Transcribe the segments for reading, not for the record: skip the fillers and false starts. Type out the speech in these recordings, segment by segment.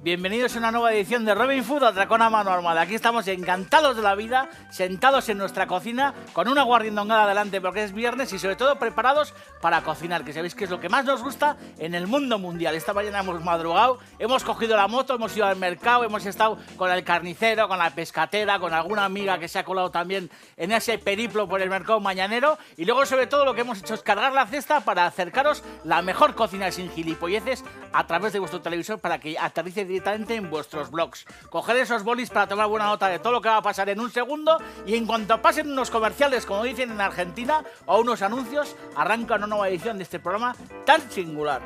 Bienvenidos a una nueva edición de Robin Food, Atracón a mano armada. Aquí estamos encantados de la vida, sentados en nuestra cocina, con una guarrindongada delante porque es viernes y sobre todo preparados para cocinar, que sabéis que es lo que más nos gusta en el mundo mundial. Esta mañana hemos madrugado, hemos cogido la moto, hemos ido al mercado, hemos estado con el carnicero, con la pescatera, con alguna amiga que se ha colado también en ese periplo por el mercado mañanero, y luego sobre todo lo que hemos hecho es cargar la cesta para acercaros la mejor cocina sin gilipolleces a través de vuestro televisor para que aterrice directamente en vuestros blogs. Coger esos bolis para tomar buena nota de todo lo que va a pasar en un segundo, y en cuanto pasen unos comerciales, como dicen en Argentina, o unos anuncios, arranca una nueva edición de este programa tan singular.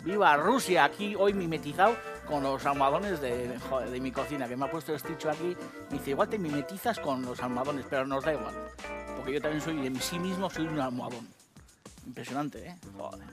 ¡Viva Rusia! Aquí hoy mimetizado con los almohadones de mi cocina, que me ha puesto el Sticho aquí. Me dice, igual te mimetizas con los almohadones, pero nos da igual. Porque yo también soy, en sí mismo, soy un almohadón. Impresionante, ¿eh? Joder.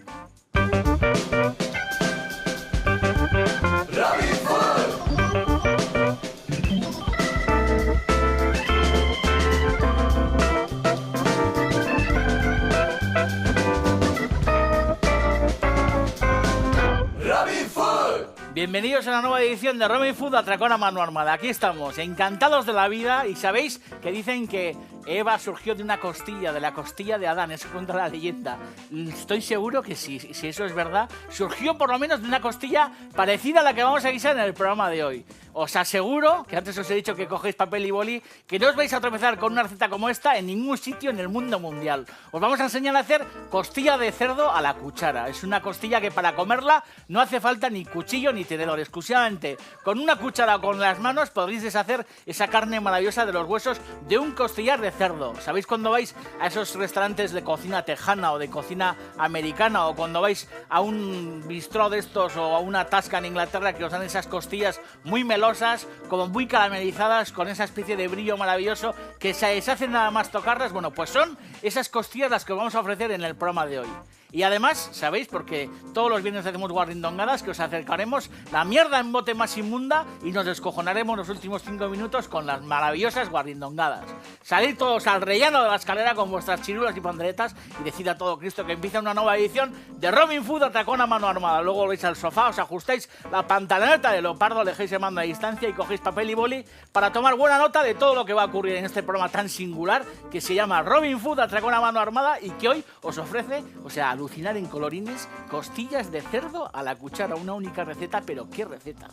Bienvenidos a una nueva edición de Robin Food, Atracón a mano armada. Aquí estamos, encantados de la vida, y sabéis que dicen que Eva surgió de una costilla, de la costilla de Adán, eso cuenta la leyenda. Estoy seguro que si eso es verdad, surgió por lo menos de una costilla parecida a la que vamos a guisar en el programa de hoy. Os aseguro, que antes os he dicho que cogéis papel y boli, que no os vais a tropezar con una receta como esta en ningún sitio en el mundo mundial. Os vamos a enseñar a hacer costilla de cerdo a la cuchara. Es una costilla que para comerla no hace falta ni cuchillo ni tenedor. Exclusivamente con una cuchara o con las manos podréis deshacer esa carne maravillosa de los huesos de un costillar de cerdo. ¿Sabéis cuando vais a esos restaurantes de cocina tejana o de cocina americana, o cuando vais a un bistró de estos o a una tasca en Inglaterra, que os dan esas costillas muy melosas, como muy caramelizadas, con esa especie de brillo maravilloso que se deshacen nada más tocarlas? Bueno, pues son esas costillas las que os vamos a ofrecer en el programa de hoy. Y además, ¿sabéis? Porque todos los viernes hacemos guarrindongadas, que os acercaremos la mierda en bote más inmunda y nos descojonaremos los últimos 5 minutos con las maravillosas guarrindongadas. Salid todos al rellano de la escalera con vuestras chirulas y panderetas y decid a todo Cristo que empieza una nueva edición de Robin Food, Atracón a mano armada. Luego volvéis al sofá, os ajustáis la pantaloneta de leopardo, dejéis el mando a distancia y cogéis papel y boli para tomar buena nota de todo lo que va a ocurrir en este programa tan singular que se llama Robin Food, Atracón a mano armada, y que hoy os ofrece, o sea, alucinar en colorines, costillas de cerdo a la cuchara. Una única receta, pero ¿qué receta?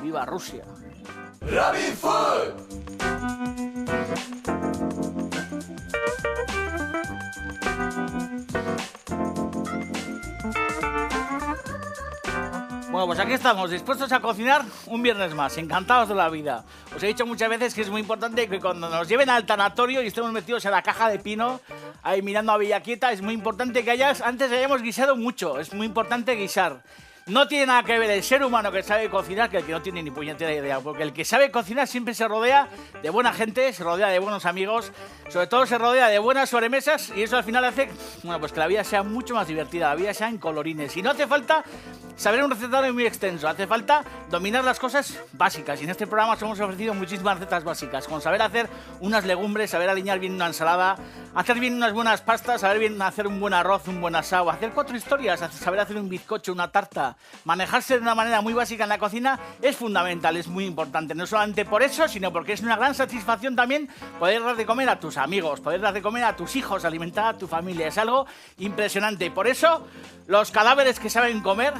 ¡Viva Rusia! Robin Food. Bueno, pues aquí estamos, dispuestos a cocinar un viernes más, encantados de la vida. Os he dicho muchas veces que es muy importante que cuando nos lleven al tanatorio y estemos metidos en la caja de pino, ahí mirando a Villaquieta, es muy importante que antes hayamos guisado mucho, es muy importante guisar. No tiene nada que ver el ser humano que sabe cocinar que el que no tiene ni puñetera idea, porque el que sabe cocinar siempre se rodea de buena gente, se rodea de buenos amigos, sobre todo se rodea de buenas sobremesas, y eso al final hace, bueno, pues que la vida sea mucho más divertida, la vida sea en colorines. Y no hace falta saber un recetario muy extenso, hace falta dominar las cosas básicas, y en este programa os hemos ofrecido muchísimas recetas básicas, con saber hacer unas legumbres, saber alinear bien una ensalada, hacer bien unas buenas pastas, saber bien hacer un buen arroz, un buen asado, hacer 4 historias, saber hacer un bizcocho, una tarta. Manejarse de una manera muy básica en la cocina es fundamental, es muy importante, no solamente por eso, sino porque es una gran satisfacción también poder dar de comer a tus amigos, poder dar de comer a tus hijos, alimentar a tu familia, es algo impresionante. Por eso los cadáveres que saben comer,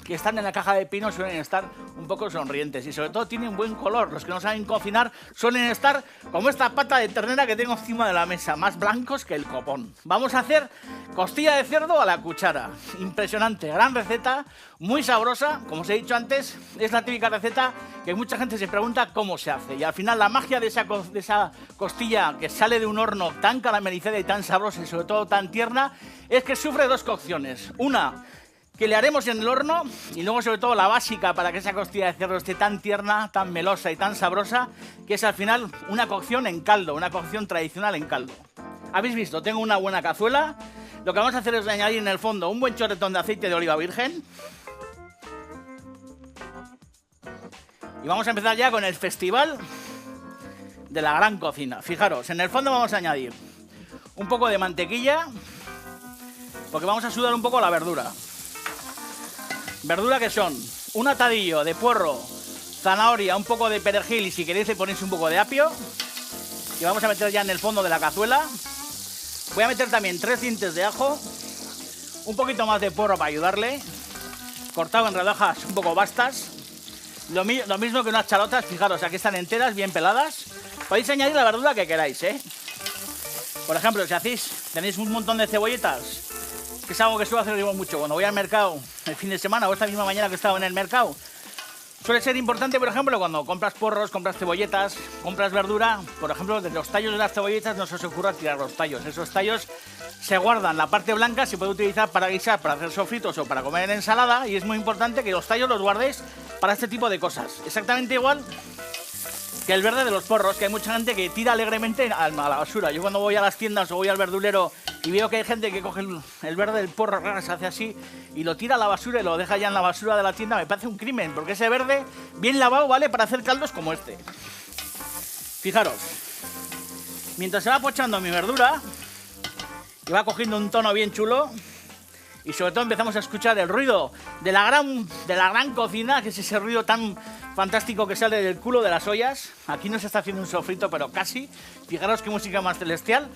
que están en la caja de pino, suelen estar un poco sonrientes y sobre todo tienen buen color. Los que no saben cocinar suelen estar como esta pata de ternera que tengo encima de la mesa, más blancos que el copón. Vamos a hacer costilla de cerdo a la cuchara, impresionante, gran receta, muy sabrosa. Como os he dicho antes, es la típica receta que mucha gente se pregunta cómo se hace, y al final la magia de esa costilla que sale de un horno tan caramelizada y tan sabrosa y sobre todo tan tierna es que sufre 2 cocciones. Una que le haremos en el horno, y luego sobre todo la básica para que esa costilla de cerdo esté tan tierna, tan melosa y tan sabrosa, que es al final una cocción en caldo, una cocción tradicional en caldo. ¿Habéis visto? Tengo una buena cazuela. Lo que vamos a hacer es añadir en el fondo un buen chorretón de aceite de oliva virgen. Y vamos a empezar ya con el festival de la gran cocina. Fijaros, en el fondo vamos a añadir un poco de mantequilla, porque vamos a sudar un poco la verdura. Verdura que son un atadillo de puerro, zanahoria, un poco de perejil y si queréis le ponéis un poco de apio. Y vamos a meter ya en el fondo de la cazuela. Voy a meter también 3 dientes de ajo, un poquito más de puerro para ayudarle, cortado en rodajas un poco vastas. Lo mismo que unas charotas, fijaros, aquí están enteras, bien peladas. Podéis añadir la verdura que queráis, ¿eh? Por ejemplo, si tenéis un montón de cebolletas, que es algo que suelo hacer mucho cuando voy al mercado el fin de semana o esta misma mañana que he estado en el mercado. Suele ser importante, por ejemplo, cuando compras porros, compras cebolletas, compras verdura, por ejemplo, de los tallos de las cebolletas no se os ocurra tirar los tallos. Esos tallos se guardan, la parte blanca se puede utilizar para guisar, para hacer sofritos o para comer en ensalada y es muy importante que los tallos los guardéis para este tipo de cosas. Exactamente igual que el verde de los porros, que hay mucha gente que tira alegremente a la basura. Yo cuando voy a las tiendas o voy al verdulero y veo que hay gente que coge el verde del porro, se hace así y lo tira a la basura y lo deja ya en la basura de la tienda, me parece un crimen, porque ese verde bien lavado vale para hacer caldos como este. Fijaros, mientras se va pochando mi verdura y va cogiendo un tono bien chulo y sobre todo empezamos a escuchar el ruido de la gran cocina, que es ese ruido tan fantástico que sale del culo de las ollas. Aquí no se está haciendo un sofrito, pero casi. Fijaros qué música más celestial.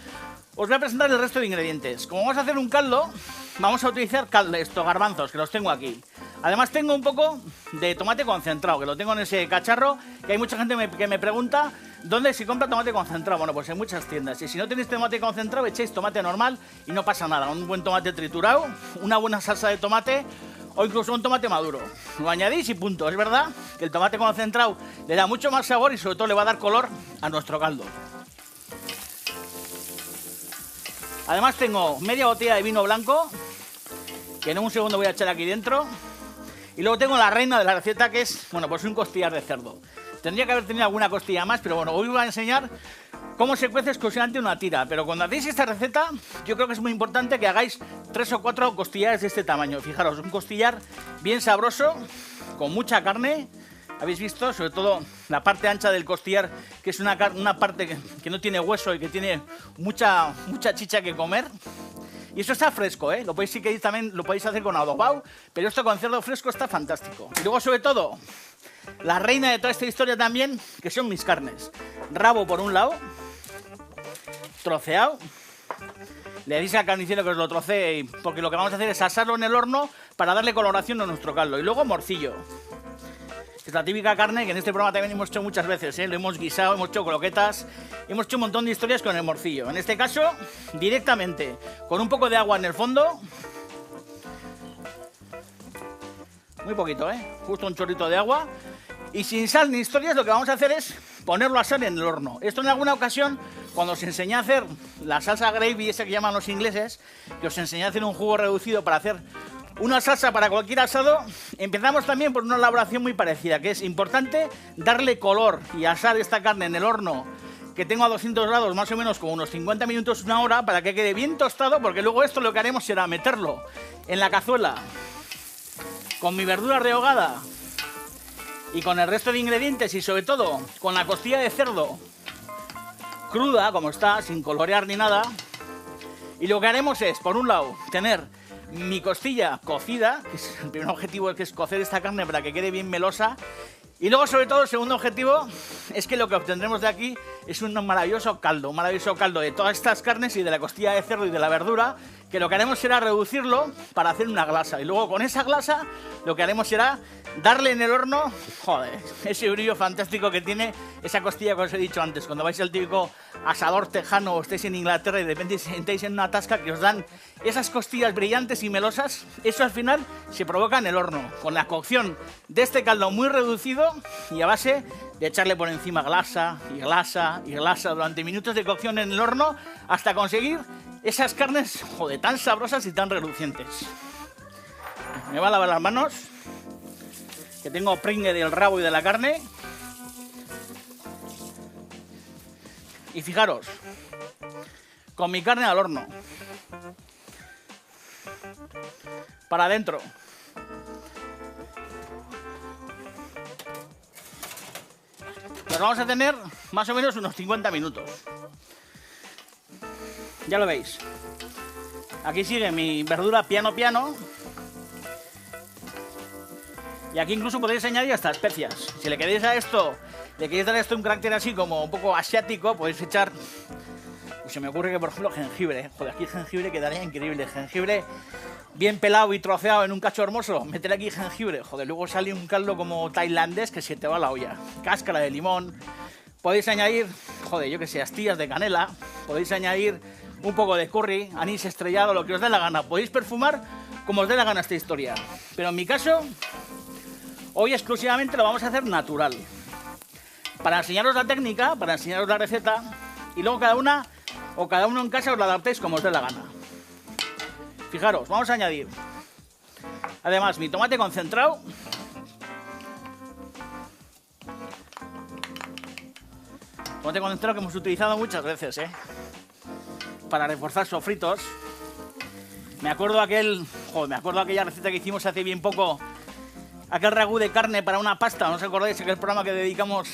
Os voy a presentar el resto de ingredientes. Como vamos a hacer un caldo, vamos a utilizar garbanzos, que los tengo aquí. Además tengo un poco de tomate concentrado, que lo tengo en ese cacharro, que hay mucha gente que me pregunta dónde se compra tomate concentrado. Bueno, pues en muchas tiendas. Y si no tenéis tomate concentrado, echéis tomate normal y no pasa nada. Un buen tomate triturado, una buena salsa de tomate o incluso un tomate maduro. Lo añadís y punto. Es verdad que el tomate concentrado le da mucho más sabor y sobre todo le va a dar color a nuestro caldo. Además tengo media botella de vino blanco, que en un segundo voy a echar aquí dentro. Y luego tengo la reina de la receta, que es, bueno, pues un costillar de cerdo. Tendría que haber tenido alguna costilla más, pero bueno, hoy os voy a enseñar cómo se cuece exclusivamente una tira. Pero cuando hacéis esta receta, yo creo que es muy importante que hagáis 3 o 4 costillares de este tamaño. Fijaros, un costillar bien sabroso, con mucha carne. ¿Habéis visto? Sobre todo la parte ancha del costillar, que es una parte que no tiene hueso y que tiene mucha chicha que comer. Y eso está fresco, ¿eh? Lo podéis, si queréis, también lo podéis hacer con adobado, pero esto con cerdo fresco está fantástico. Y luego, sobre todo, la reina de toda esta historia también, que son mis carnes. Rabo por un lado, troceado. Le decís al carnicero que os lo trocee, porque lo que vamos a hacer es asarlo en el horno para darle coloración a nuestro caldo. Y luego morcillo. Es la típica carne que en este programa también hemos hecho muchas veces, ¿eh? Lo hemos guisado, hemos hecho croquetas, hemos hecho un montón de historias con el morcillo. En este caso, directamente, con un poco de agua en el fondo. Muy poquito, ¿eh? Justo un chorrito de agua. Y sin sal ni historias, lo que vamos a hacer es ponerlo a asar en el horno. Esto en alguna ocasión, cuando os enseñé a hacer la salsa gravy, esa que llaman los ingleses, que os enseñé a hacer un jugo reducido para hacer una salsa para cualquier asado, empezamos también por una elaboración muy parecida, que es importante darle color y asar esta carne en el horno, que tengo a 200 grados más o menos como unos 50 minutos, una hora, para que quede bien tostado, porque luego esto lo que haremos será meterlo en la cazuela con mi verdura rehogada y con el resto de ingredientes y sobre todo con la costilla de cerdo cruda, como está, sin colorear ni nada. Y lo que haremos es, por un lado, tener mi costilla cocida, que es el primer objetivo, que es cocer esta carne para que quede bien melosa. Y luego, sobre todo, el segundo objetivo es que lo que obtendremos de aquí es un maravilloso caldo de todas estas carnes y de la costilla de cerdo y de la verdura, que lo que haremos será reducirlo para hacer una glasa. Y luego con esa glasa lo que haremos será darle en el horno, joder, ese brillo fantástico que tiene esa costilla que os he dicho antes. Cuando vais al típico asador tejano o estéis en Inglaterra y de repente sentéis en una tasca que os dan esas costillas brillantes y melosas, eso al final se provoca en el horno, con la cocción de este caldo muy reducido y a base de echarle por encima glasa y glasa y glasa durante minutos de cocción en el horno hasta conseguir esas carnes, joder, tan sabrosas y tan relucientes. Me voy a lavar las manos, que tengo pringue del rabo y de la carne. Y fijaros, con mi carne al horno, para adentro. Pues vamos a tener más o menos unos 50 minutos. Ya lo veis. Aquí sigue mi verdura piano piano. Y aquí incluso podéis añadir hasta especias. Si le queréis a esto, le queréis dar a esto un carácter así como un poco asiático, podéis echar... Pues se me ocurre que, por ejemplo, jengibre. Joder, aquí jengibre quedaría increíble. Jengibre bien pelado y troceado en un cacho hermoso. Meter aquí jengibre. Joder, luego sale un caldo como tailandés que se te va a la olla. Cáscara de limón. Podéis añadir, joder, yo que sé, astillas de canela. Podéis añadir un poco de curry, anís estrellado, lo que os dé la gana. Podéis perfumar como os dé la gana esta historia. Pero en mi caso... Hoy exclusivamente lo vamos a hacer natural. Para enseñaros la técnica, para enseñaros la receta. Y luego cada una o cada uno en casa os la adaptéis como os dé la gana. Fijaros, vamos a añadir. Además, mi tomate concentrado. Tomate concentrado que hemos utilizado muchas veces, para reforzar sofritos. Me acuerdo aquella receta que hicimos hace bien poco. Aquel ragú de carne para una pasta, ¿no os acordáis? Aquel programa que dedicamos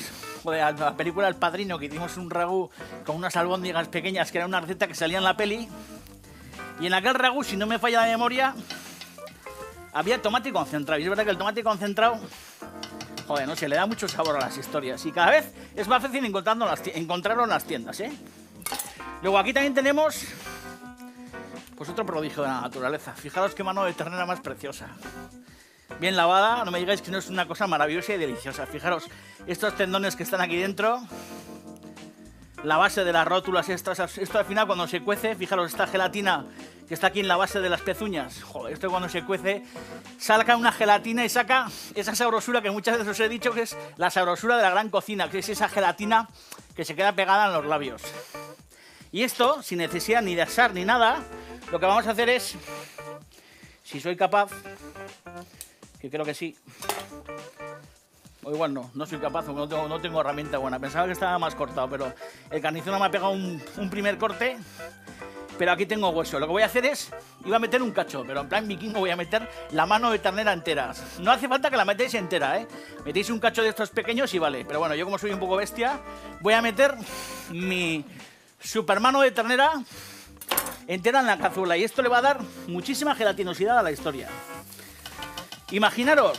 a la película El Padrino, que hicimos un ragú con unas albóndigas pequeñas, que era una receta que salía en la peli. Y en aquel ragú, si no me falla la memoria, había tomate concentrado. Y es verdad que el tomate concentrado, joder, no sé, le da mucho sabor a las historias. Y cada vez es más fácil encontrarlo en las tiendas, Luego aquí también tenemos, pues otro prodigio de la naturaleza. Fijaros qué mano de ternera más preciosa. Bien lavada, no me digáis que no es una cosa maravillosa y deliciosa. Fijaros, estos tendones que están aquí dentro, la base de las rótulas estas, esto al final cuando se cuece, fijaros esta gelatina que está aquí en la base de las pezuñas. Joder, esto cuando se cuece, saca una gelatina y saca esa sabrosura que muchas veces os he dicho que es la sabrosura de la gran cocina, que es esa gelatina que se queda pegada en los labios. Y esto, sin necesidad ni de asar ni nada, lo que vamos a hacer es, si soy capaz... que creo que sí. O igual no soy capaz, no tengo herramienta buena. Pensaba que estaba más cortado, pero el carnicero me ha pegado un primer corte. Pero aquí tengo hueso. Lo que voy a hacer es, iba a meter un cacho, pero en plan vikingo voy a meter la mano de ternera entera. No hace falta que la metáis entera, Metéis un cacho de estos pequeños y vale. Pero bueno, yo como soy un poco bestia, voy a meter mi super mano de ternera entera en la cazuela. Y esto le va a dar muchísima gelatinosidad a la historia. Imaginaros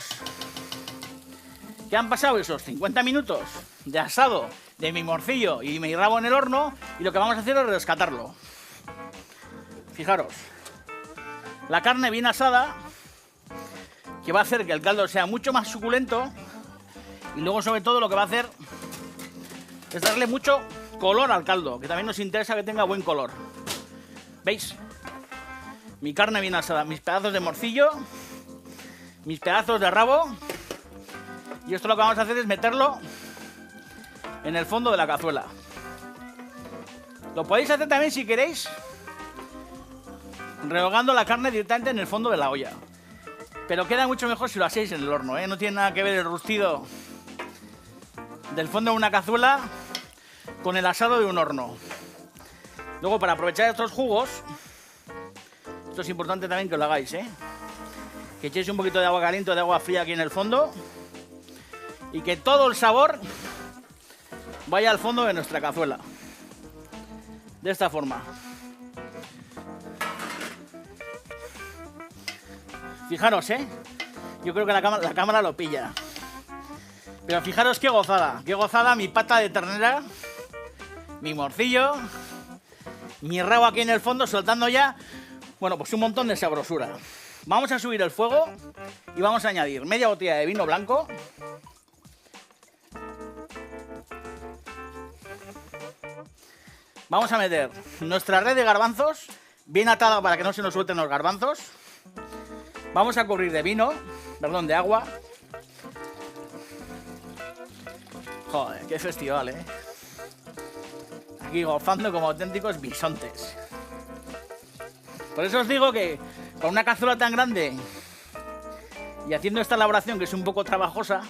que han pasado esos 50 minutos de asado de mi morcillo y mi rabo en el horno y lo que vamos a hacer es rescatarlo. Fijaros, la carne bien asada, que va a hacer que el caldo sea mucho más suculento y luego sobre todo lo que va a hacer es darle mucho color al caldo, que también nos interesa que tenga buen color. ¿Veis? Mi carne bien asada, mis pedazos de morcillo, mis pedazos de rabo, y esto lo que vamos a hacer es meterlo en el fondo de la cazuela. Lo podéis hacer también si queréis rehogando la carne directamente en el fondo de la olla, pero queda mucho mejor si lo hacéis en el horno, No tiene nada que ver el rustido del fondo de una cazuela con el asado de un horno. Luego, para aprovechar estos jugos, esto es importante también que lo hagáis, que echéis un poquito de agua caliente o de agua fría aquí en el fondo y que todo el sabor vaya al fondo de nuestra cazuela. De esta forma. Fijaros, yo creo que la cámara lo pilla. Pero fijaros qué gozada mi pata de ternera, mi morcillo, mi rabo aquí en el fondo soltando ya, bueno, pues un montón de sabrosura. Vamos a subir el fuego y vamos a añadir media botella de vino blanco. Vamos a meter nuestra red de garbanzos, bien atada para que no se nos suelten los garbanzos. Vamos a cubrir de agua. Joder, qué festival, Aquí gozando como auténticos bisontes. Por eso os digo que con una cazuela tan grande y haciendo esta elaboración que es un poco trabajosa,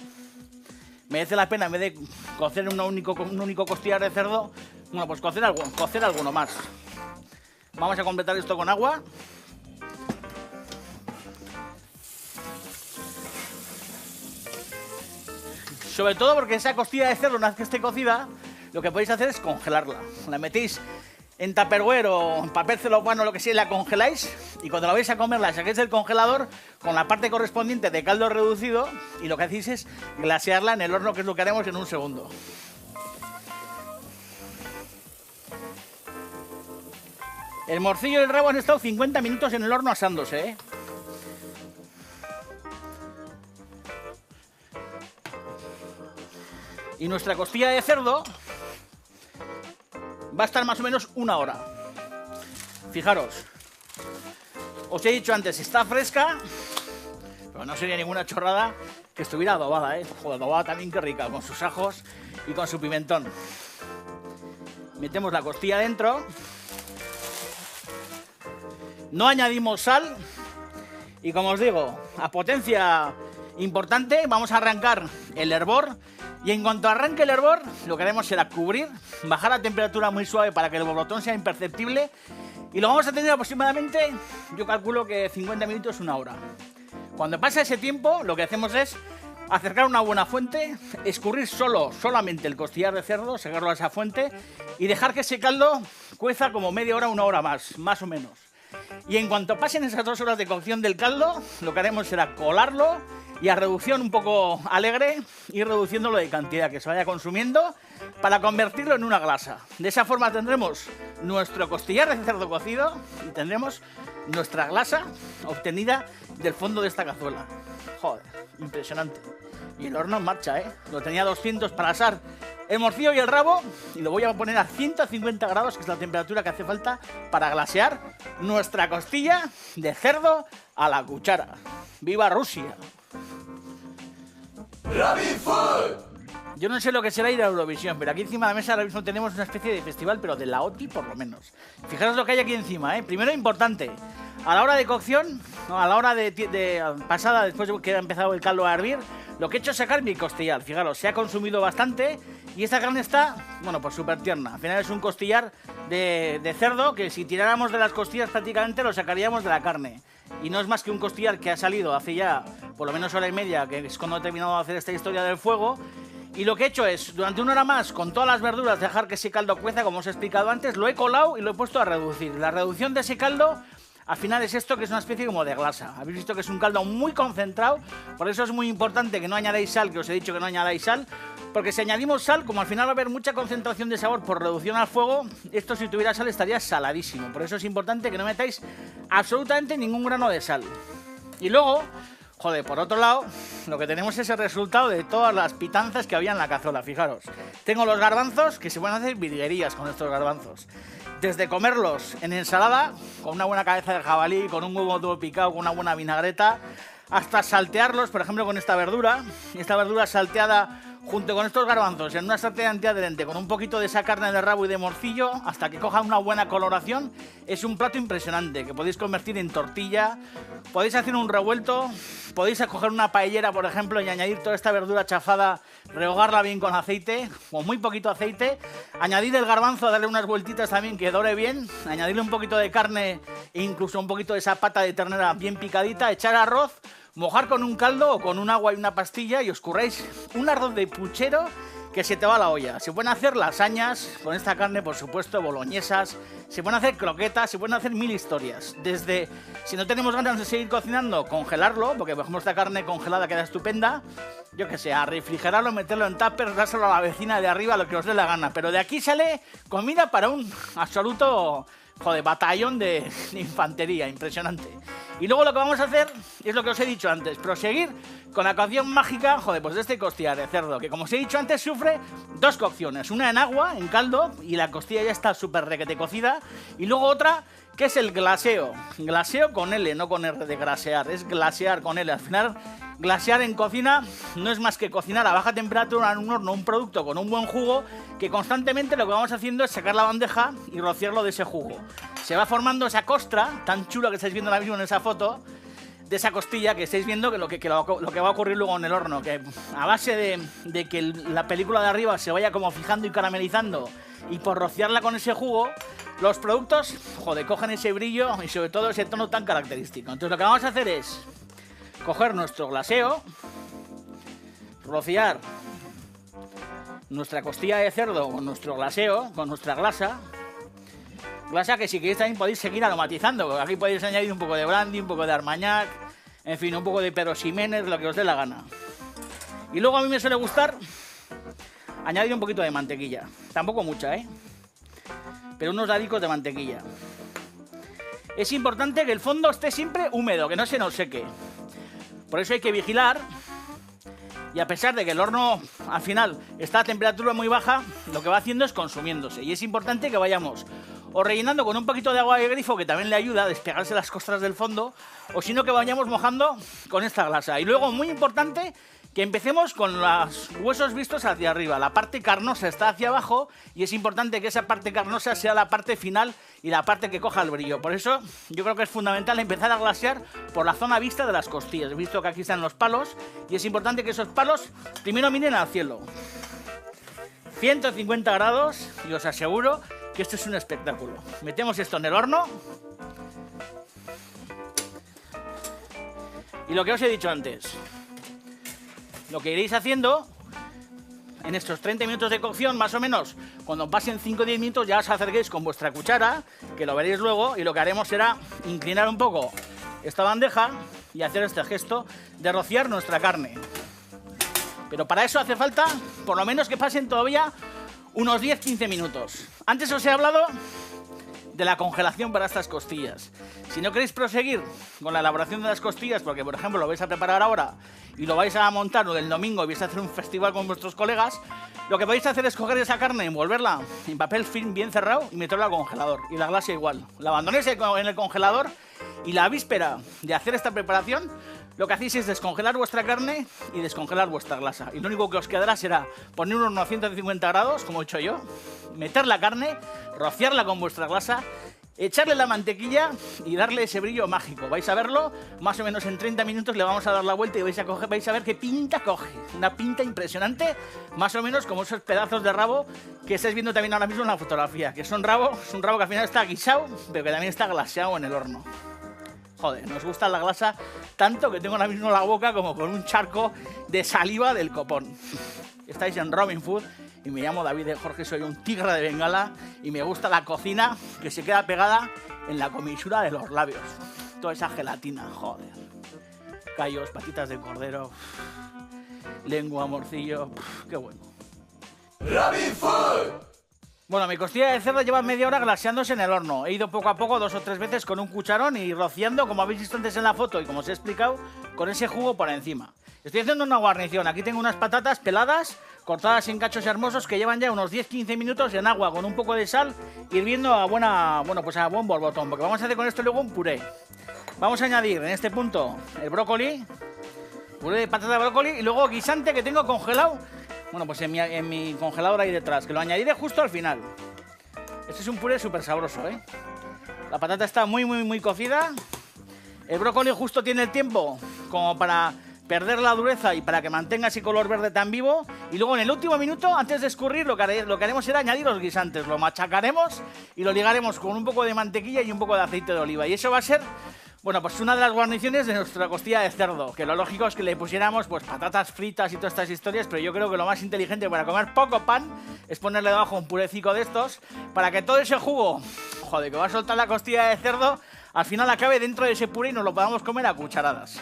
merece la pena, en vez de cocer un único costillar de cerdo, bueno, pues cocer alguno más. Vamos a completar esto con agua. Sobre todo porque esa costilla de cerdo, una vez que esté cocida, lo que podéis hacer es congelarla. La metéis en tupperware o en papel celofán o lo que sea, la congeláis y cuando la vais a comer la sacáis del congelador con la parte correspondiente de caldo reducido y lo que hacéis es glasearla en el horno, que es lo que haremos en un segundo. El morcillo y el rabo han estado 50 minutos en el horno asándose, ¿eh? Y nuestra costilla de cerdo va a estar más o menos 1 hora. Fijaros, os he dicho antes, está fresca, pero no sería ninguna chorrada que estuviera adobada, ¿eh? Joder, adobada también que rica, con sus ajos y con su pimentón. Metemos la costilla dentro. No añadimos sal. Y como os digo, a potencia importante, vamos a arrancar el hervor. Y en cuanto arranque el hervor, lo que haremos será cubrir, bajar la temperatura muy suave para que el borbotón sea imperceptible. Y lo vamos a tener aproximadamente, yo calculo que 50 minutos, 1 hora. Cuando pase ese tiempo, lo que hacemos es acercar una buena fuente, escurrir solamente el costillar de cerdo, sacarlo a esa fuente y dejar que ese caldo cueza como media hora, 1 hora más o menos. Y en cuanto pasen esas 2 horas de cocción del caldo, lo que haremos será colarlo y a reducción un poco alegre, ir reduciéndolo de cantidad, que se vaya consumiendo para convertirlo en una glasa. De esa forma tendremos nuestro costillar de cerdo cocido y tendremos nuestra glasa obtenida del fondo de esta cazuela. Joder, impresionante. Y el horno en marcha, ¿eh? Lo tenía a 200 para asar el morcillo y el rabo y lo voy a poner a 150 grados, que es la temperatura que hace falta para glasear nuestra costilla de cerdo a la cuchara. ¡Viva Rusia! RabbitFood. Yo no sé lo que será ir a Eurovisión, pero aquí encima de la mesa ahora mismo tenemos una especie de festival, pero de la OTI por lo menos. Fijaros lo que hay aquí encima, ¿eh? Primero, importante, a la hora de cocción, no, a la hora de pasada, después de que ha empezado el caldo a hervir, lo que he hecho es sacar mi costillar. Fijaros, se ha consumido bastante y esta carne está, bueno, pues súper tierna. Al final es un costillar de cerdo que si tiráramos de las costillas prácticamente lo sacaríamos de la carne. Y no es más que un costillar que ha salido hace ya por lo menos hora y media, que es cuando he terminado de hacer esta historia del fuego. Y lo que he hecho es, durante 1 hora más, con todas las verduras, dejar que ese caldo cueza, como os he explicado antes, lo he colado y lo he puesto a reducir. La reducción de ese caldo, al final es esto, que es una especie como de glasa. Habéis visto que es un caldo muy concentrado, por eso es muy importante que no añadáis sal, que os he dicho que no añadáis sal, porque si añadimos sal, como al final va a haber mucha concentración de sabor por reducción al fuego, esto si tuviera sal estaría saladísimo. Por eso es importante que no metáis absolutamente ningún grano de sal. Y luego, joder, por otro lado, lo que tenemos es el resultado de todas las pitanzas que había en la cazuela. Fijaros, tengo los garbanzos, que se pueden hacer virguerías con estos garbanzos. Desde comerlos en ensalada, con una buena cabeza de jabalí, con un huevo duro picado, con una buena vinagreta, hasta saltearlos, por ejemplo, con esta verdura salteada junto con estos garbanzos en una sartén antiadherente con un poquito de esa carne de rabo y de morcillo hasta que coja una buena coloración. Es un plato impresionante que podéis convertir en tortilla, podéis hacer un revuelto, podéis coger una paellera, por ejemplo, y añadir toda esta verdura chafada, rehogarla bien con aceite, o muy poquito aceite, añadir el garbanzo, darle unas vueltitas también que dore bien, añadirle un poquito de carne e incluso un poquito de esa pata de ternera bien picadita, echar arroz, mojar con un caldo o con un agua y una pastilla y os curráis un arroz de puchero que se te va a la olla. Se pueden hacer lasañas con esta carne, por supuesto, boloñesas, se pueden hacer croquetas, se pueden hacer 1000 historias. Desde, si no tenemos ganas de seguir cocinando, congelarlo, porque por ejemplo esta carne congelada queda estupenda, yo que sé, a refrigerarlo, meterlo en tupper, dárselo a la vecina de arriba, lo que os dé la gana. Pero de aquí sale comida para un absoluto, joder, batallón de infantería, impresionante. Y luego lo que vamos a hacer es lo que os he dicho antes, proseguir con la cocción mágica, joder, pues de este costillar de cerdo, que como os he dicho antes sufre 2 cocciones, una en agua, en caldo, y la costilla ya está súper requete cocida, y luego otra que es el glaseo, glaseo con L, no con R de grasear, es glasear con L. Al final, glasear en cocina no es más que cocinar a baja temperatura en un horno un producto con un buen jugo, que constantemente lo que vamos haciendo es sacar la bandeja y rociarlo de ese jugo. Se va formando esa costra tan chula que estáis viendo ahora mismo en esa foto, de esa costilla que estáis viendo, que lo que va a ocurrir luego en el horno, que a base de que la película de arriba se vaya como fijando y caramelizando y por rociarla con ese jugo, los productos, joder, cogen ese brillo y sobre todo ese tono tan característico. Entonces lo que vamos a hacer es coger nuestro glaseo, rociar nuestra costilla de cerdo con nuestro glaseo, con nuestra glasa, Glasa que si queréis también podéis seguir aromatizando. Aquí podéis añadir un poco de brandy, un poco de armagnac, en fin, un poco de Pedro Ximénez, lo que os dé la gana. Y luego a mí me suele gustar añadir un poquito de mantequilla. Tampoco mucha, pero unos dadicos de mantequilla. Es importante que el fondo esté siempre húmedo, que no se nos seque. Por eso hay que vigilar. Y a pesar de que el horno al final está a temperatura muy baja, lo que va haciendo es consumiéndose. Y es importante que vayamos o rellenando con un poquito de agua de grifo, que también le ayuda a despegarse las costras del fondo, o si no que vayamos mojando con esta glasa. Y luego, muy importante, que empecemos con los huesos vistos hacia arriba. La parte carnosa está hacia abajo y es importante que esa parte carnosa sea la parte final y la parte que coja el brillo. Por eso yo creo que es fundamental empezar a glasear por la zona vista de las costillas. He visto que aquí están los palos y es importante que esos palos primero miren al cielo. 150 grados y os aseguro que esto es un espectáculo. Metemos esto en el horno. Y lo que os he dicho antes, lo que iréis haciendo en estos 30 minutos de cocción, más o menos, cuando pasen 5 o 10 minutos ya os acerquéis con vuestra cuchara, que lo veréis luego, y lo que haremos será inclinar un poco esta bandeja y hacer este gesto de rociar nuestra carne. Pero para eso hace falta, por lo menos, que pasen todavía unos 10-15 minutos. Antes os he hablado de la congelación para estas costillas. Si no queréis proseguir con la elaboración de las costillas, porque por ejemplo lo vais a preparar ahora y lo vais a montar el domingo y vais a hacer un festival con vuestros colegas, lo que podéis hacer es coger esa carne, envolverla en papel film bien cerrado y meterla al congelador. Y la glasa igual. La abandonéis en el congelador y la víspera de hacer esta preparación, lo que hacéis es descongelar vuestra carne y descongelar vuestra glasa. Y lo único que os quedará será poner unos 150 grados, como he hecho yo, meter la carne, rociarla con vuestra glasa, echarle la mantequilla y darle ese brillo mágico. Vais a verlo, más o menos en 30 minutos le vamos a dar la vuelta y vais a ver qué pinta coge. Una pinta impresionante, más o menos como esos pedazos de rabo que estáis viendo también ahora mismo en la fotografía. Que es un rabo que al final está guisado, pero que también está glaseado en el horno. Joder, nos gusta la glasa tanto que tengo ahora mismo la boca como con un charco de saliva del copón. Estáis en Robin Food y me llamo David de Jorge, soy un tigre de Bengala y me gusta la cocina que se queda pegada en la comisura de los labios. Toda esa gelatina, joder. Callos, patitas de cordero, lengua, morcillo, qué bueno. Robin Food. Bueno, mi costilla de cerdo lleva media hora glaseándose en el horno. He ido poco a poco, 2 o 3 veces con un cucharón y rociando, como habéis visto antes en la foto y como os he explicado, con ese jugo por encima. Estoy haciendo una guarnición. Aquí tengo unas patatas peladas, cortadas en cachos hermosos, que llevan ya unos 10-15 minutos en agua con un poco de sal, hirviendo a buen borbotón, porque vamos a hacer con esto luego un puré. Vamos a añadir en este punto el brócoli, puré de patata de brócoli, y luego guisante que tengo congelado. Bueno, pues en mi congelador ahí detrás, que lo añadiré justo al final. Este es un puré súper sabroso, La patata está muy cocida. El brócoli justo tiene el tiempo como para perder la dureza y para que mantenga ese color verde tan vivo. Y luego en el último minuto, antes de escurrir, lo que haremos será añadir los guisantes. Lo machacaremos y lo ligaremos con un poco de mantequilla y un poco de aceite de oliva. Y eso va a ser, bueno, pues una de las guarniciones de nuestra costilla de cerdo, que lo lógico es que le pusiéramos pues patatas fritas y todas estas historias, pero yo creo que lo más inteligente para comer poco pan es ponerle debajo un purecito de estos, para que todo ese jugo, joder, que va a soltar la costilla de cerdo, al final acabe dentro de ese puré y nos lo podamos comer a cucharadas.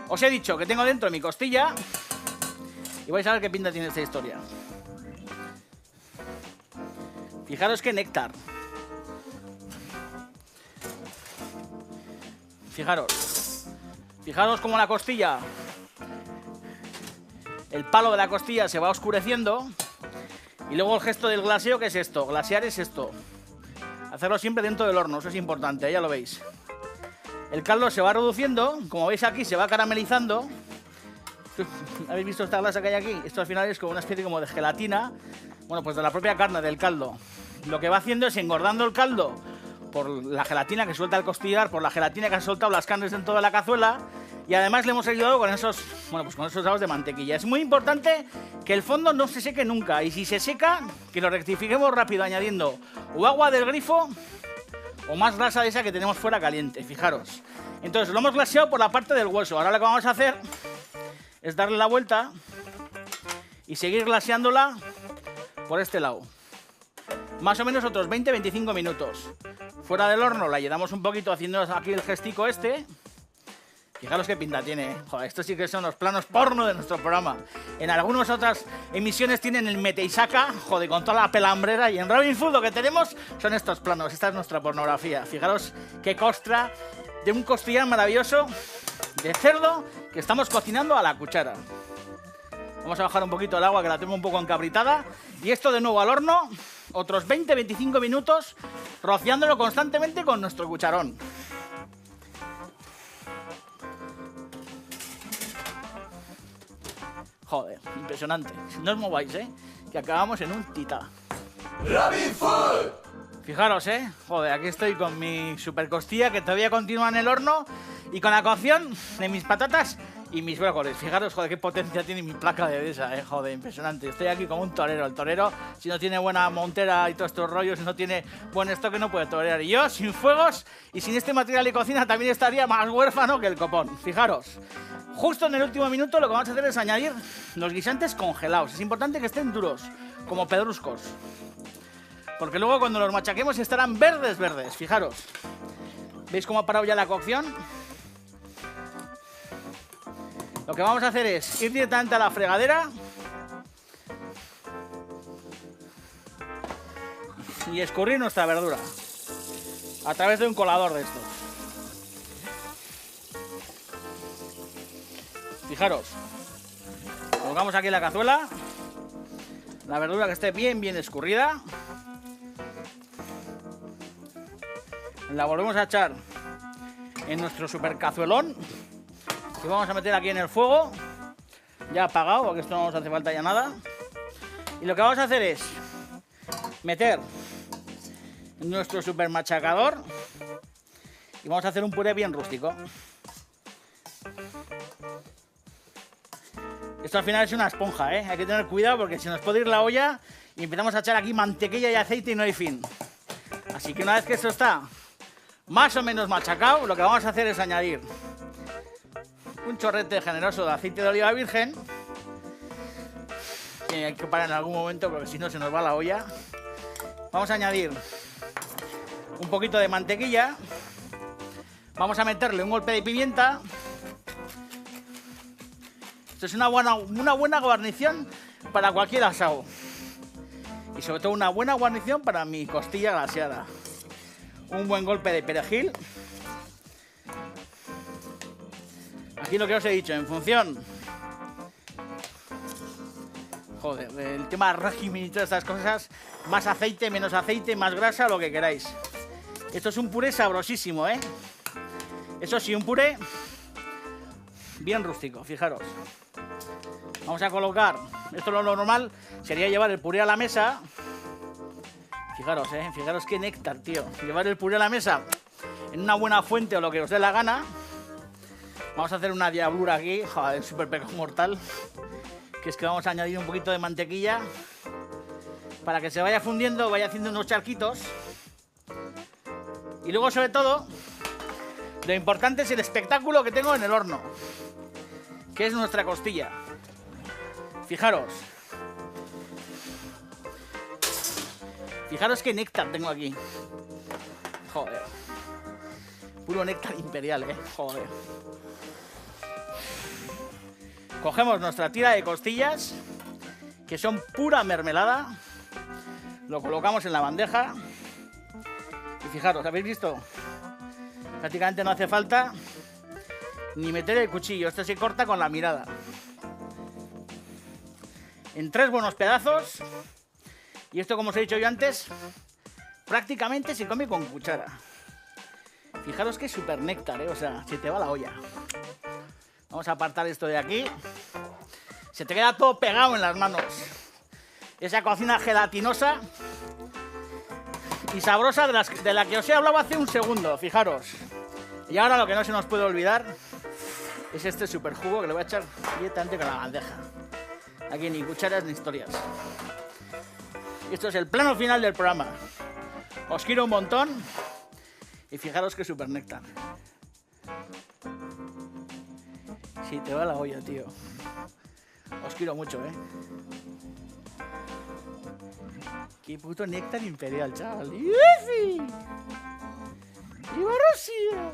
Os he dicho que tengo dentro mi costilla y vais a ver qué pinta tiene esta historia. Fijaros qué néctar. Fijaros cómo la costilla, el palo de la costilla se va oscureciendo. Y luego el gesto del glaseo, ¿qué es esto? Glasear es esto. Hacerlo siempre dentro del horno, eso es importante, ya lo veis. El caldo se va reduciendo, como veis aquí se va caramelizando. ¿Habéis visto esta glasa que hay aquí? Esto al final es como una especie como de gelatina, bueno, pues de la propia carne, del caldo. Lo que va haciendo es engordando el caldo por la gelatina que suelta el costillar, por la gelatina que han soltado las carnes dentro de la cazuela, y además le hemos ayudado con esos, bueno, pues con esos dados de mantequilla. Es muy importante que el fondo no se seque nunca, y si se seca, que lo rectifiquemos rápido añadiendo o agua del grifo o más grasa de esa que tenemos fuera caliente, fijaros. Entonces lo hemos glaseado por la parte del hueso. Ahora lo que vamos a hacer es darle la vuelta y seguir glaseándola por este lado. Más o menos otros 20-25 minutos. fuera del horno la llenamos un poquito haciendo aquí el gestico este. Fijaros qué pinta tiene, ¿eh? Joder, estos sí que son los planos porno de nuestro programa. En algunas otras emisiones tienen el mete y saca, joder, con toda la pelambrera. Y en Robin Food lo que tenemos son estos planos. Esta es nuestra pornografía. Fijaros qué costra de un costillar maravilloso de cerdo que estamos cocinando a la cuchara. Vamos a bajar un poquito el agua, que la tengo un poco encabritada. Y esto de nuevo al horno, otros 20-25 minutos, rociándolo constantemente con nuestro cucharón. Joder, impresionante. No os mováis, que acabamos en un tita. Robin Food. Fijaros, joder, aquí estoy con mi super costilla que todavía continúa en el horno y con la cocción de mis patatas y mis brócolis. Fijaros, joder, qué potencia tiene mi placa de esa, joder, impresionante. Estoy aquí como un torero. El torero, si no tiene buena montera y todos estos rollos, si no tiene buen estoque, no puede torear. Y yo, sin fuegos y sin este material de cocina, también estaría más huérfano que el copón. Fijaros, justo en el último minuto lo que vamos a hacer es añadir los guisantes congelados. Es importante que estén duros, como pedruscos, porque luego cuando los machaquemos estarán verdes, verdes. Fijaros, ¿veis cómo ha parado ya la cocción? Lo que vamos a hacer es ir directamente a la fregadera y escurrir nuestra verdura a través de un colador de estos. Fijaros, colocamos aquí la cazuela, la verdura que esté bien, bien escurrida. La volvemos a echar en nuestro super cazuelón que vamos a meter aquí en el fuego, ya apagado, porque esto no nos hace falta ya nada. Y lo que vamos a hacer es meter en nuestro super machacador y vamos a hacer un puré bien rústico. Esto al final es una esponja, hay que tener cuidado porque se nos puede ir la olla y empezamos a echar aquí mantequilla y aceite y no hay fin. Así que una vez que esto está más o menos machacado, lo que vamos a hacer es añadir un chorrete generoso de aceite de oliva virgen, que hay que parar en algún momento porque si no se nos va la olla. Vamos a añadir un poquito de mantequilla, vamos a meterle un golpe de pimienta. Esto es una buena guarnición para cualquier asado y sobre todo una buena guarnición para mi costilla glaseada. Un buen golpe de perejil. Aquí lo que os he dicho, en función, joder, del tema régimen y todas estas cosas, más aceite, menos aceite, más grasa, lo que queráis. Esto es un puré sabrosísimo, Eso sí, un puré bien rústico, fijaros. Vamos a colocar, esto es lo normal, sería llevar el puré a la mesa. Fijaros, fijaros qué néctar, tío. Llevar el puré a la mesa en una buena fuente o lo que os dé la gana. Vamos a hacer una diablura aquí, joder, súper pecado mortal. Que es que vamos a añadir un poquito de mantequilla para que se vaya fundiendo, vaya haciendo unos charquitos. Y luego, sobre todo, lo importante es el espectáculo que tengo en el horno, que es nuestra costilla. Fijaros. Fijaros qué néctar tengo aquí. Joder. Puro néctar imperial, joder. Cogemos nuestra tira de costillas, que son pura mermelada. Lo colocamos en la bandeja. Y fijaros, ¿habéis visto? Prácticamente no hace falta ni meter el cuchillo. Esto se corta con la mirada. En 3 buenos pedazos. Y esto, como os he dicho yo antes, prácticamente se come con cuchara. Fijaros que es súper néctar, o sea, se te va la olla. Vamos a apartar esto de aquí. Se te queda todo pegado en las manos. Esa cocina gelatinosa y sabrosa de la que os he hablado hace un segundo, fijaros. Y ahora lo que no se nos puede olvidar es este super jugo que le voy a echar directamente con la bandeja. Aquí ni cucharas ni historias. Esto es el plano final del programa. Os quiero un montón y fijaros que super néctar. Si te va la olla, tío. Os quiero mucho, Qué puto néctar imperial, chaval. ¡Yufi! ¡Viva Rusia!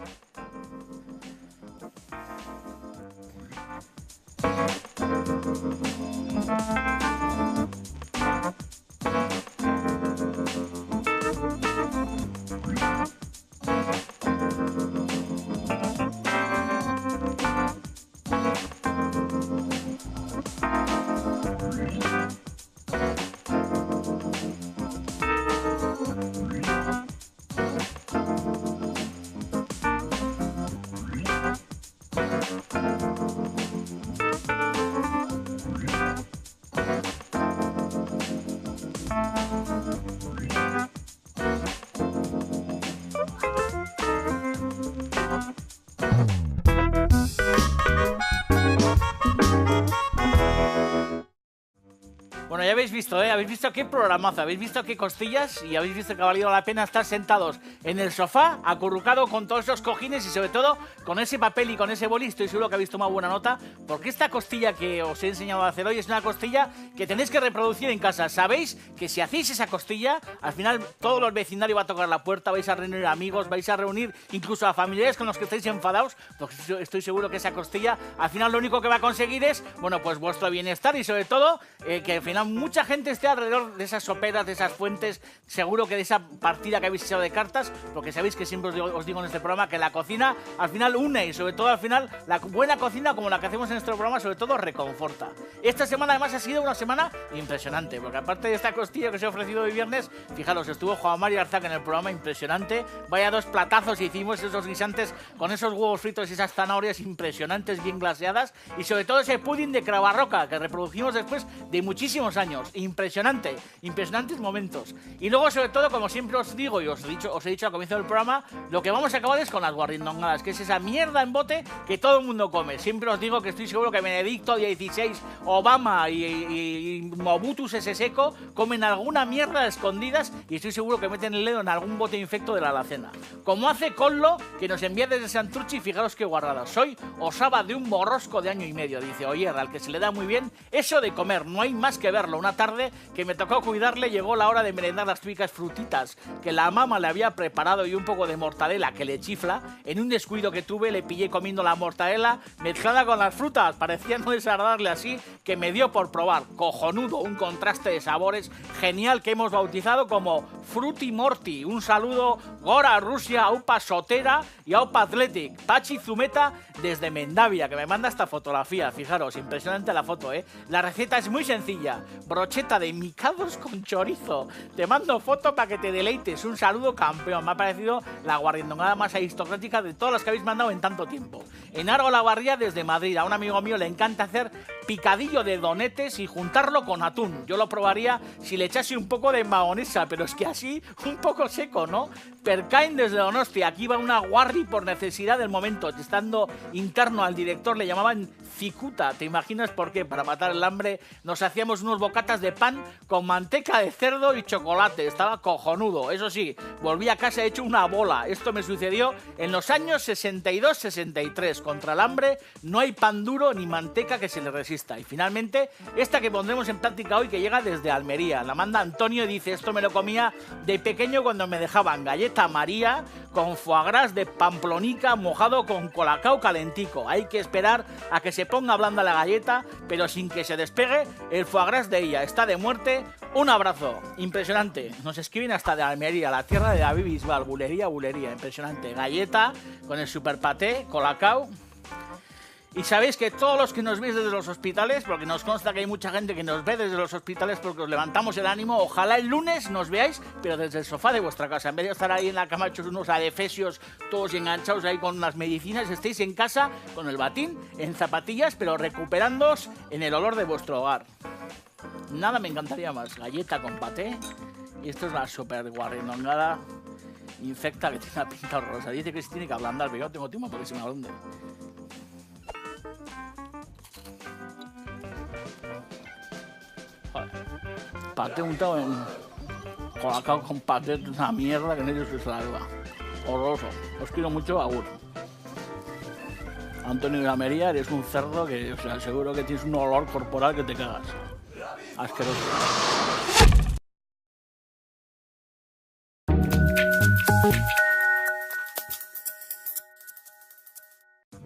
Bueno, ya habéis visto, ¿eh? Habéis visto qué programazo, habéis visto qué costillas y habéis visto que ha valido la pena estar sentados en el sofá, acurrucado con todos esos cojines y sobre todo con ese papel y con ese boli. Estoy seguro que habéis tomado buena nota porque esta costilla que os he enseñado a hacer hoy es una costilla que tenéis que reproducir en casa. Sabéis que si hacéis esa costilla, al final todos los vecindarios va a tocar la puerta, vais a reunir amigos, vais a reunir incluso a familiares con los que estáis enfadados, porque estoy seguro que esa costilla al final lo único que va a conseguir es, bueno, pues vuestro bienestar y sobre todo que al final mucha gente esté alrededor de esas soperas, de esas fuentes, seguro que de esa partida que habéis echado de cartas, porque sabéis que siempre os digo en este programa que la cocina al final une y sobre todo al final la buena cocina como la que hacemos en nuestro programa sobre todo reconforta. Esta semana además ha sido una semana impresionante, porque aparte de esta costilla que os he ofrecido hoy viernes, fijaros, estuvo Juan Mario Arzac en el programa, impresionante, vaya dos platazos hicimos, esos guisantes con esos huevos fritos y esas zanahorias impresionantes, bien glaseadas, y sobre todo ese pudding de Cravarroca que reproducimos después de muchísimos años. Impresionante, impresionantes momentos. Y luego, sobre todo, como siempre os digo y os he dicho al comienzo del programa, lo que vamos a acabar es con las guarrindongadas, que es esa mierda en bote que todo el mundo come. Siempre os digo que estoy seguro que Benedicto XVI, Obama y Mobutu Sese Seko comen alguna mierda a escondidas y estoy seguro que meten el dedo en algún bote infecto de la alacena. Como hace Collo, que nos envía desde Santurchi, fijaros qué guarrada. Soy osaba de un borrosco de 1 año y medio, dice Oyer, al que se le da muy bien eso de comer, no hay más que verlo. Una tarde que me tocó cuidarle, llegó la hora de merendar las típicas frutitas que la mamá le había preparado y un poco de mortadela que le chifla. En un descuido que tuve le pillé comiendo la mortadela mezclada con las frutas, parecía no desagradarle así que me dio por probar. Cojonudo, un contraste de sabores genial que hemos bautizado como Fruti Morti. Un saludo Gora Rusia, Aupa Sotera y Aupa Athletic, Pachi Zumeta desde Mendavia, que me manda esta fotografía, fijaros, impresionante la foto, ¿eh? La receta es muy sencilla, brocheta de micados con chorizo. Te mando foto para que te deleites. Un saludo, campeón. Me ha parecido la guarrindongada más aristocrática de todas las que habéis mandado en tanto tiempo. Enargo la Barría desde Madrid. A un amigo mío le encanta hacer picadillo de donetes y juntarlo con atún. Yo lo probaría si le echase un poco de mahonesa, pero es que así un poco seco, ¿no? Percain desde Donostia. Aquí va una guarri por necesidad del momento. Estando interno al director le llamaban cicuta. ¿Te imaginas por qué? Para matar el hambre nos hacíamos unos bocatas de pan con manteca de cerdo y chocolate. Estaba cojonudo. Eso sí, volví a casa hecho una bola. Esto me sucedió en los años 62-63. Contra el hambre no hay pan duro ni manteca que se le resista. Y finalmente, esta que pondremos en práctica hoy, que llega desde Almería. La manda Antonio y dice, esto me lo comía de pequeño cuando me dejaban galleta María con foie gras de Pamplonica mojado con colacao calentico. Hay que esperar a que se ponga blanda la galleta, pero sin que se despegue el foie gras de ella. Está de muerte. Un abrazo. Impresionante. Nos escriben hasta de Almería, la tierra de David Bisbal. Bulería. Impresionante. Galleta con el super paté, colacao. Y sabéis que todos los que nos veis desde los hospitales, porque nos consta que hay mucha gente que nos ve desde los hospitales porque os levantamos el ánimo, ojalá el lunes nos veáis, pero desde el sofá de vuestra casa. En vez de estar ahí en la cama hechos unos adefesios, todos enganchados ahí con las medicinas, estéis en casa con el batín, en zapatillas, pero recuperándoos en el olor de vuestro hogar. Nada me encantaría más. Galleta con paté. Y esto es la super guarrindongada infecta que tiene una pinta horrorosa. Dice que se tiene que ablandar, pero yo no tengo tiempo porque se me ablande. Paté untado en colacao con paté, una mierda que no hay su salva. Horroroso. Os quiero mucho, agur. Antonio de Almería, eres un cerdo que, o sea, seguro que tienes un olor corporal que te cagas. Asqueroso.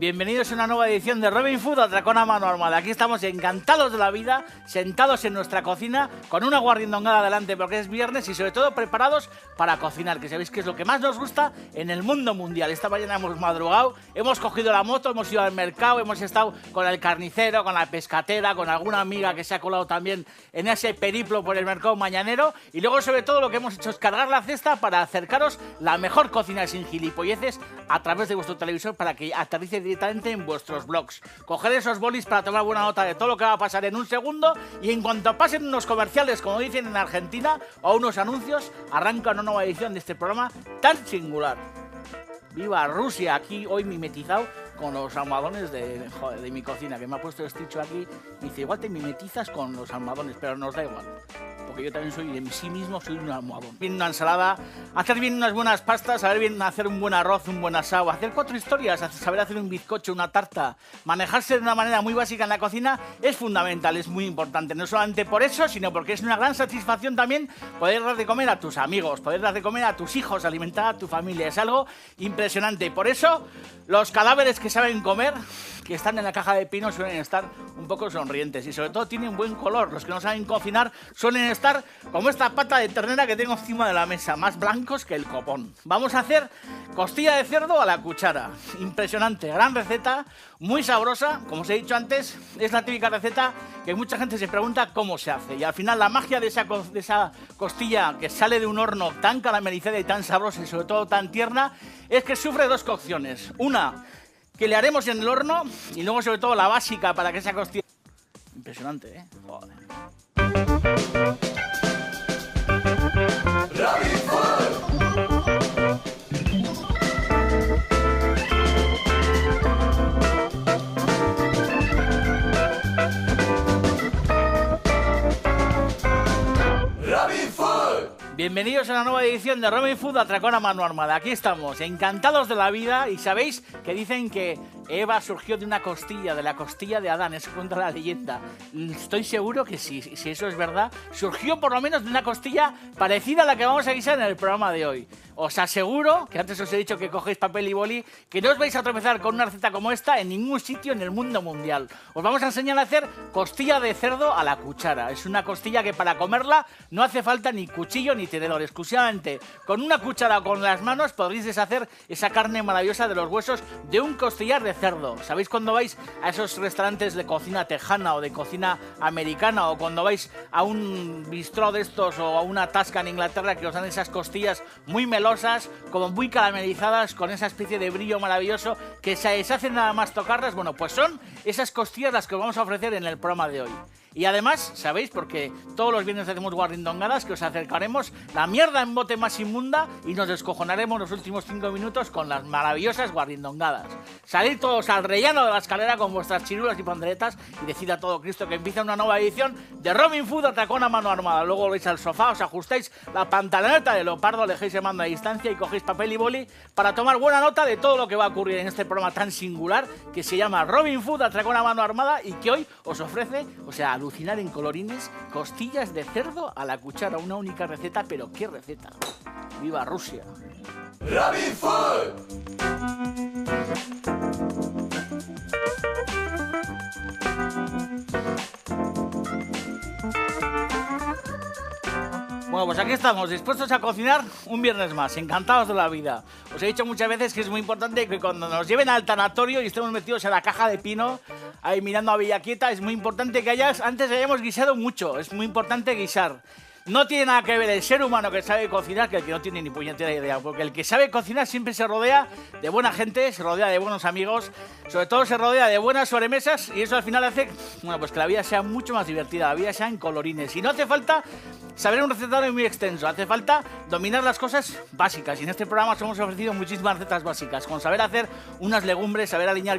Bienvenidos a una nueva edición de Robin Food, Atracón a mano armada. Aquí estamos encantados de la vida, sentados en nuestra cocina, con una guarrindongada delante porque es viernes y sobre todo preparados para cocinar, que sabéis que es lo que más nos gusta en el mundo mundial. Esta mañana hemos madrugado, hemos cogido la moto, hemos ido al mercado, hemos estado con el carnicero, con la pescatera, con alguna amiga que se ha colado también en ese periplo por el mercado mañanero, y luego sobre todo lo que hemos hecho es cargar la cesta para acercaros la mejor cocina sin gilipolleces a través de vuestro televisor para que aterrice directamente en vuestros blogs. Coger esos bolis para tomar buena nota de todo lo que va a pasar en un segundo, y en cuanto pasen unos comerciales, como dicen en Argentina, o unos anuncios, arranca una nueva edición de este programa tan singular. ¡Viva Rusia! Aquí hoy mimetizado con los almohadones de mi cocina, que me ha puesto este dicho aquí. Me dice, igual te mimetizas con los almohadones, pero nos da igual, porque yo también soy, en sí mismo, soy un almohadón. Bien una ensalada, hacer bien unas buenas pastas, saber bien hacer un buen arroz, un buen asado, hacer 4 historias, saber hacer un bizcocho, una tarta, manejarse de una manera muy básica en la cocina es fundamental, es muy importante. No solamente por eso, sino porque es una gran satisfacción también poder dar de comer a tus amigos, poder dar de comer a tus hijos, alimentar a tu familia. Es algo impresionante. Por eso, los cadáveres que saben comer, que están en la caja de pino, suelen estar un poco sonrientes y sobre todo tienen buen color. Los que no saben cocinar suelen estar como esta pata de ternera que tengo encima de la mesa, más blancos que el copón. Vamos a hacer costilla de cerdo a la cuchara. Impresionante, gran receta, muy sabrosa. Como os he dicho antes, es la típica receta que mucha gente se pregunta cómo se hace. Y al final la magia de esa costilla que sale de un horno tan caramelizada y tan sabrosa y sobre todo tan tierna es que sufre 2 cocciones. Una que le haremos en el horno y luego sobre todo la básica para que esa costilla... Impresionante, ¿eh? Joder. Robin Food. Robin Food. Bienvenidos a una nueva edición de Robin Food, Atracón a mano armada. Aquí estamos, encantados de la vida, y sabéis que dicen que Eva surgió de una costilla, de la costilla de Adán, eso cuenta la leyenda. Estoy seguro que si eso es verdad, surgió por lo menos de una costilla parecida a la que vamos a guisar en el programa de hoy. Os aseguro, que antes os he dicho que cogéis papel y boli, que no os vais a tropezar con una receta como esta en ningún sitio en el mundo mundial. Os vamos a enseñar a hacer costilla de cerdo a la cuchara. Es una costilla que para comerla no hace falta ni cuchillo ni tenedor. Exclusivamente con una cuchara o con las manos podréis deshacer esa carne maravillosa de los huesos de un costillar de cerdo. ¿Sabéis cuando vais a esos restaurantes de cocina tejana o de cocina americana, o cuando vais a un bistró de estos o a una tasca en Inglaterra, que os dan esas costillas muy melosas, como muy caramelizadas, con esa especie de brillo maravilloso que se deshacen nada más tocarlas? Bueno, pues son esas costillas las que os vamos a ofrecer en el programa de hoy. Y además, ¿sabéis? Porque todos los viernes hacemos guarrindongadas, que os acercaremos la mierda en bote más inmunda y nos descojonaremos los últimos 5 minutos con las maravillosas guarrindongadas. Salid todos al rellano de la escalera con vuestras chirulas y panderetas y decid a todo Cristo que empieza una nueva edición de Robin Food, Atracón a mano armada. Luego volvéis al sofá, os ajustáis la pantaloneta de leopardo, alejéis el mando a distancia y cogéis papel y boli para tomar buena nota de todo lo que va a ocurrir en este programa tan singular que se llama Robin Food, Atracón a mano armada, y que hoy os ofrece, o sea, alucinar en colorines, costillas de cerdo a la cuchara. Una única receta, pero ¿qué receta? ¡Viva Rusia! Robin Food. Bueno, pues aquí estamos, dispuestos a cocinar un viernes más, encantados de la vida. Os he dicho muchas veces que es muy importante que cuando nos lleven al tanatorio y estemos metidos en la caja de pino, ahí mirando a Villaquieta, es muy importante que antes hayamos guisado mucho, es muy importante guisar. No tiene nada que ver el ser humano que sabe cocinar que el que no tiene ni puñetera idea, porque el que sabe cocinar siempre se rodea de buena gente, se rodea de buenos amigos, sobre todo se rodea de buenas sobremesas, y eso al final hace, bueno, pues que la vida sea mucho más divertida, la vida sea en colorines. Y no hace falta saber un recetario muy extenso, hace falta dominar las cosas básicas, y en este programa os hemos ofrecido muchísimas recetas básicas, con saber hacer unas legumbres, saber alinear